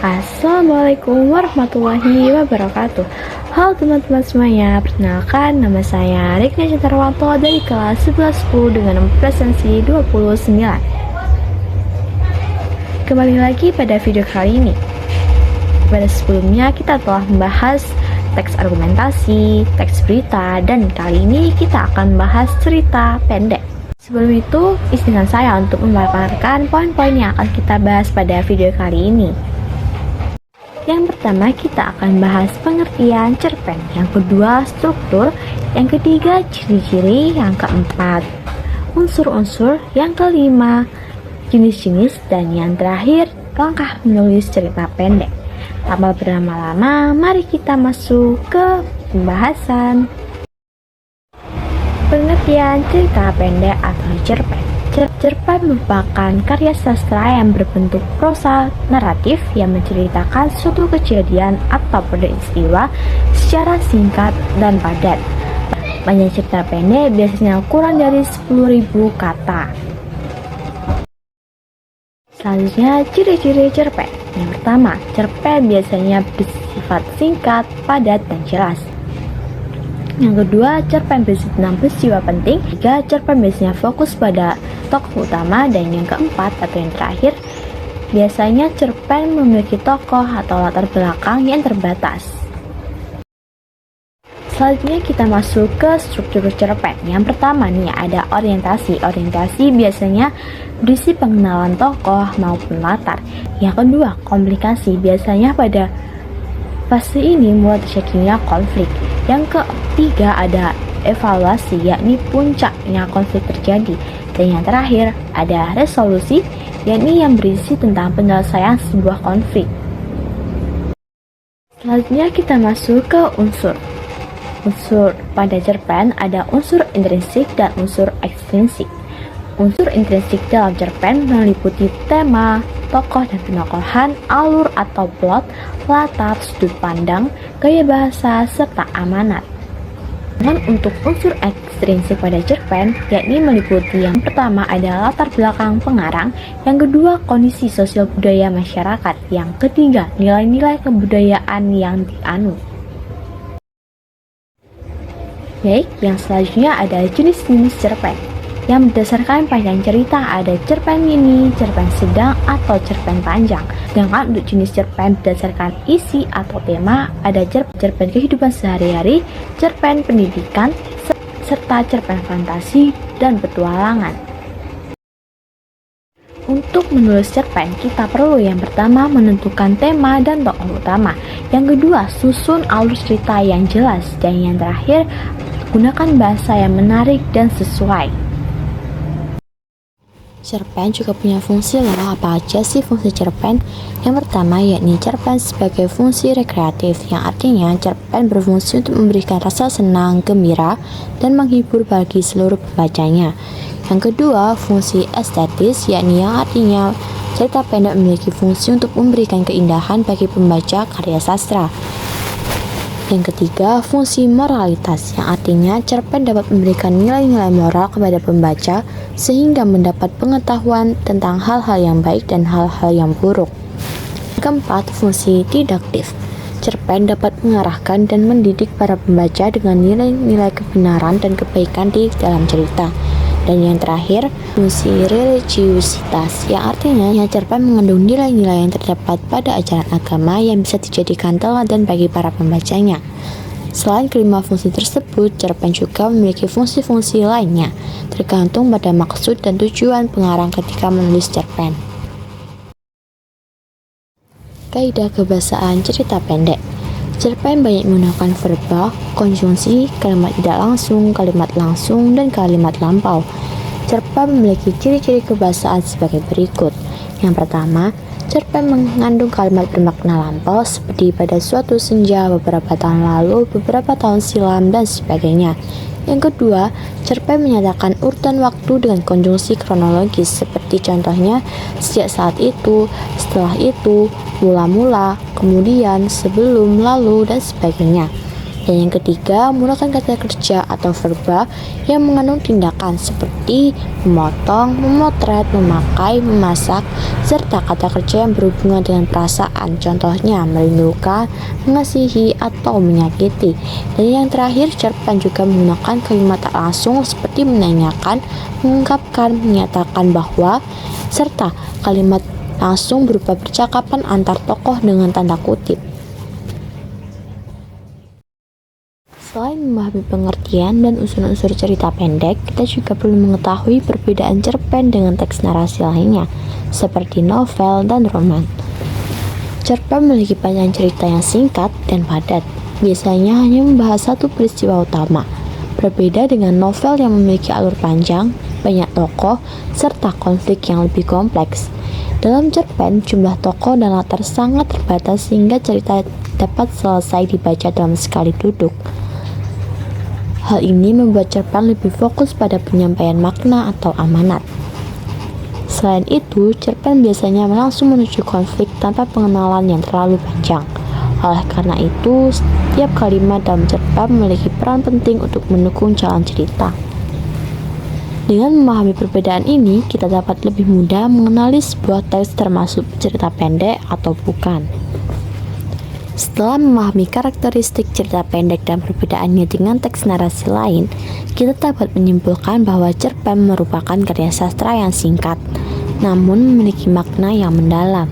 Assalamualaikum warahmatullahi wabarakatuh. Halo teman-teman semuanya, perkenalkan nama saya Rikna Cintarwanto dari kelas 1110 dengan nomor presensi 29. Kembali lagi pada video kali ini. Pada sebelumnya kita telah membahas teks argumentasi, teks berita, dan kali ini kita akan membahas cerita pendek. Sebelum itu, izinkan saya untuk memaparkan poin-poin yang akan kita bahas pada video kali ini. Yang pertama kita akan bahas pengertian cerpen, yang kedua struktur, yang ketiga ciri-ciri, yang keempat unsur-unsur, yang kelima jenis-jenis, dan yang terakhir langkah menulis cerita pendek. Tanpa berlama-lama, mari kita masuk ke pembahasan. Pengertian cerita pendek atau cerpen. Cerpen merupakan karya sastra yang berbentuk prosa naratif yang menceritakan suatu kejadian atau peristiwa secara singkat dan padat. Panjang cerita pendek biasanya kurang dari 10.000 kata. Selanjutnya, ciri-ciri cerpen. Yang pertama, cerpen biasanya bersifat singkat, padat, dan jelas. Yang kedua, cerpen berisi tentang peristiwa penting. Tiga, cerpen biasanya fokus pada tokoh utama. Dan yang keempat atau yang terakhir, biasanya cerpen memiliki tokoh atau latar belakang yang terbatas. Selanjutnya kita masuk ke struktur cerpen. Yang pertama nih ada orientasi. Orientasi biasanya berisi pengenalan tokoh maupun latar. Yang kedua, komplikasi. Biasanya pada fase ini mulai terjadinya konflik. Yang ketiga ada evaluasi, yakni puncaknya konflik terjadi. Dan yang terakhir ada resolusi, yakni yang berisi tentang penyelesaian sebuah konflik. Selanjutnya kita masuk ke unsur. Unsur pada cerpen ada unsur intrinsik dan unsur ekstrinsik. Unsur intrinsik dalam cerpen meliputi tema, tokoh dan penokohan, alur atau plot, latar, sudut pandang, gaya bahasa, serta amanat. Dan untuk unsur ekstrinsik pada cerpen, yakni meliputi yang pertama ada latar belakang pengarang, yang kedua kondisi sosial budaya masyarakat, yang ketiga nilai-nilai kebudayaan yang dianut. Baik, yang selanjutnya ada jenis-jenis cerpen. Yang berdasarkan panjang cerita ada cerpen mini, cerpen sedang, atau cerpen panjang. Sedangkan untuk jenis cerpen berdasarkan isi atau tema ada cerpen kehidupan sehari-hari, cerpen pendidikan, serta cerpen fantasi dan petualangan. Untuk menulis cerpen, kita perlu yang pertama menentukan tema dan tokoh utama. Yang kedua, susun alur cerita yang jelas. Dan yang terakhir, gunakan bahasa yang menarik dan sesuai. Cerpen juga punya fungsi loh. Apa aja sih fungsi cerpen? Yang pertama yakni cerpen sebagai fungsi rekreatif, yang artinya cerpen berfungsi untuk memberikan rasa senang, gembira, dan menghibur bagi seluruh pembacanya. Yang kedua, fungsi estetis, yakni yang artinya cerita pendek memiliki fungsi untuk memberikan keindahan bagi pembaca karya sastra. Yang ketiga, fungsi moralitas, yang artinya cerpen dapat memberikan nilai-nilai moral kepada pembaca sehingga mendapat pengetahuan tentang hal-hal yang baik dan hal-hal yang buruk. Keempat, fungsi didaktif. Cerpen dapat mengarahkan dan mendidik para pembaca dengan nilai-nilai kebenaran dan kebaikan di dalam cerita. Dan yang terakhir, fungsi religiusitas, yang artinya cerpen mengandung nilai-nilai yang terdapat pada ajaran agama yang bisa dijadikan teladan bagi para pembacanya. Selain kelima fungsi tersebut, cerpen juga memiliki fungsi-fungsi lainnya, tergantung pada maksud dan tujuan pengarang ketika menulis cerpen. Kaidah kebahasaan cerita pendek. Cerpen banyak menggunakan verba, konjungsi, kalimat tidak langsung, dan kalimat lampau. Cerpen memiliki ciri-ciri kebahasaan sebagai berikut. Yang pertama, Cerpen mengandung kalimat bermakna lampau seperti pada suatu senja, beberapa tahun lalu, beberapa tahun silam, dan sebagainya. Yang kedua, cerpen menyatakan urutan waktu dengan konjungsi kronologis seperti contohnya sejak saat itu, setelah itu, mula-mula, kemudian, sebelum, lalu, dan sebagainya. Dan yang ketiga, menggunakan kata kerja atau verba yang mengandung tindakan seperti memotong, memotret, memakai, memasak, serta kata kerja yang berhubungan dengan perasaan, contohnya merindukan, mengasihi, atau menyakiti. Dan yang terakhir, cerpen juga menggunakan kalimat tak langsung seperti menanyakan, mengungkapkan, menyatakan bahwa, serta kalimat langsung berupa percakapan antar tokoh dengan tanda kutip. Selain memahami pengertian dan unsur-unsur cerita pendek, kita juga perlu mengetahui perbedaan cerpen dengan teks narasi lainnya, seperti novel dan roman. Cerpen memiliki panjang cerita yang singkat dan padat, biasanya hanya membahas satu peristiwa utama. Berbeda dengan novel yang memiliki alur panjang, banyak tokoh, serta konflik yang lebih kompleks. Dalam cerpen, jumlah tokoh dan latar sangat terbatas sehingga cerita dapat selesai dibaca dalam sekali duduk. Hal ini membuat cerpen lebih fokus pada penyampaian makna atau amanat. Selain itu, cerpen biasanya langsung menuju konflik tanpa pengenalan yang terlalu panjang. Oleh karena itu, setiap kalimat dalam cerpen memiliki peran penting untuk mendukung jalan cerita. Dengan memahami perbedaan ini, kita dapat lebih mudah mengenali sebuah teks termasuk cerita pendek atau bukan. Setelah memahami karakteristik cerita pendek dan perbedaannya dengan teks narasi lain, kita dapat menyimpulkan bahwa cerpen merupakan karya sastra yang singkat, namun memiliki makna yang mendalam.